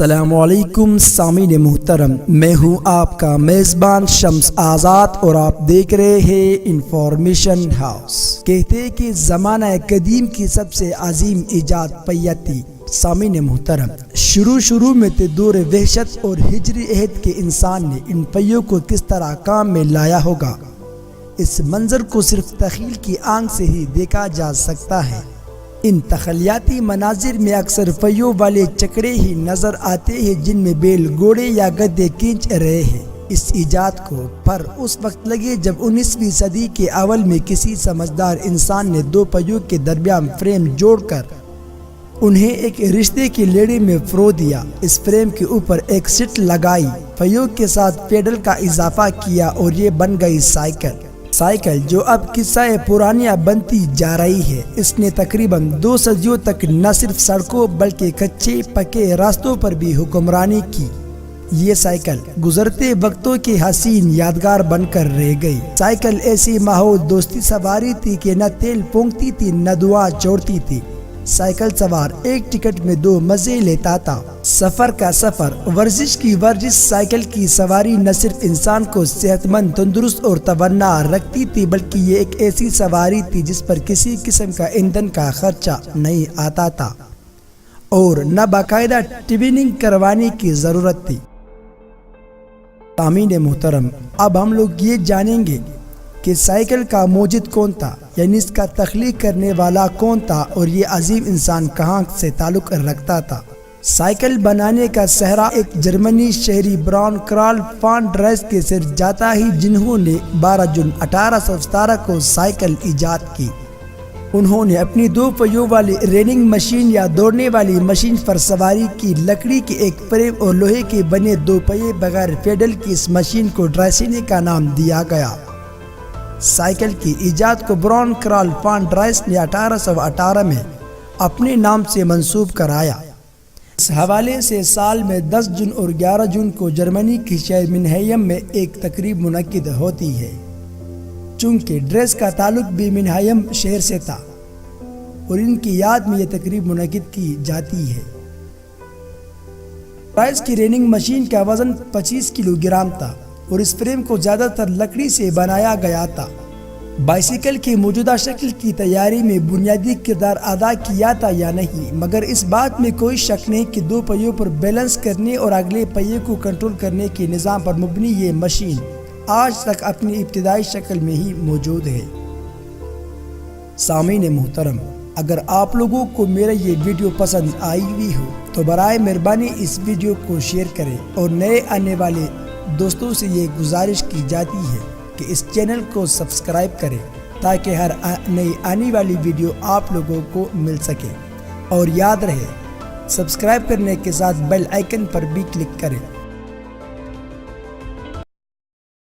السلام علیکم سامعین محترم، میں ہوں آپ کا میزبان شمس آزاد اور آپ دیکھ رہے ہیں انفارمیشن ہاؤس۔ کہتے ہیں کہ زمانہ قدیم کی سب سے عظیم ایجاد پیا تھی۔ سامعین محترم، شروع میں تے دور وحشت اور ہجری عہد کے انسان نے ان پہیوں کو کس طرح کام میں لایا ہوگا، اس منظر کو صرف تخیل کی آنکھ سے ہی دیکھا جا سکتا ہے۔ ان تخیلیاتی مناظر میں اکثر پہیوں والے چکڑے ہی نظر آتے ہیں جن میں بیل گھوڑے یا گدھے کھینچ رہے ہیں۔ اس ایجاد کو پر اس وقت لگے جب 19ویں صدی کے اول میں کسی سمجھدار انسان نے دو پہیوں کے درمیان فریم جوڑ کر انہیں ایک رشتے کی لڑی میں فرو دیا۔ اس فریم کے اوپر ایک سیٹ لگائی، پہیوں کے ساتھ پیڈل کا اضافہ کیا اور یہ بن گئی سائیکل جو اب قصہ پرانیاں بنتی جا رہی ہے۔ اس نے تقریباً 2 صدیوں تک نہ صرف سڑکوں بلکہ کچے پکے راستوں پر بھی حکمرانی کی۔ یہ سائیکل گزرتے وقتوں کے حسین یادگار بن کر رہ گئی۔ سائیکل ایسی ماحول دوستی سواری تھی کہ نہ تیل پھونکتی تھی نہ دھواں چھوڑتی تھی۔ سائیکل سوار ایک ٹکٹ میں 2 مزے لیتا تھا۔ سفر کا سفر، ورزش کی ورزش۔ سائیکل کی سواری نہ صرف انسان کو صحت مند، تندرست اور توانا رکھتی تھی بلکہ یہ ایک ایسی سواری تھی جس پر کسی قسم کا ایندھن کا خرچہ نہیں آتا تھا اور نہ باقاعدہ ٹیوننگ کروانے کی ضرورت تھی۔ سامعین محترم، اب ہم لوگ یہ جانیں گے کہ سائیکل کا موجد کون تھا، یعنی اس کا تخلیق کرنے والا کون تھا اور یہ عظیم انسان کہاں سے تعلق رکھتا تھا۔ سائیکل بنانے کا سہرا ایک جرمنی شہری بران کرال فان ڈرائس کے سر جاتا ہی، جنہوں نے 12 جون 1817 کو سائیکل ایجاد کی۔ انہوں نے اپنی 2 پہیوں والی رننگ مشین یا دوڑنے والی مشین پر سواری کی۔ لکڑی کے ایک فریم اور لوہے کے بنے 2 پہیے بغیر پیڈل کی اس مشین کو ڈرائسینے کا نام دیا گیا۔ سائیکل کی ایجاد کو بران کرال فان ڈرائس نے 1818 میں اپنے نام سے منسوب کرایا۔ اس حوالے سے سال میں 10 جون اور 11 جون کو جرمنی کے شہر منہائم میں ایک تقریب منعقد ہوتی ہے۔ چونکہ ڈریس کا تعلق بھی منہائم شہر سے تھا اور ان کی یاد میں یہ تقریب منعقد کی جاتی ہے۔ ڈرائس کی رننگ مشین کا وزن 25 کلو گرام تھا اور اس فریم کو زیادہ تر لکڑی سے بنایا گیا تھا۔ بائسیکل کی موجودہ شکل کی تیاری میں بنیادی کردار ادا کیا تھا یا نہیں، مگر اس بات میں کوئی شک نہیں کہ 2 پہیوں پر بیلنس کرنے اور اگلے پہیے کو کنٹرول کرنے کے نظام پر مبنی یہ مشین آج تک اپنی ابتدائی شکل میں ہی موجود ہے۔ سامعین محترم، اگر آپ لوگوں کو میرا یہ ویڈیو پسند آئی ہوئی ہو تو برائے مہربانی اس ویڈیو کو شیئر کریں اور نئے آنے والے دوستوں سے یہ گزارش کی جاتی ہے کہ اس چینل کو سبسکرائب کریں تاکہ ہر نئی آنے والی ویڈیو آپ لوگوں کو مل سکے۔ اور یاد رہے، سبسکرائب کرنے کے ساتھ بیل آئیکن پر بھی کلک کریں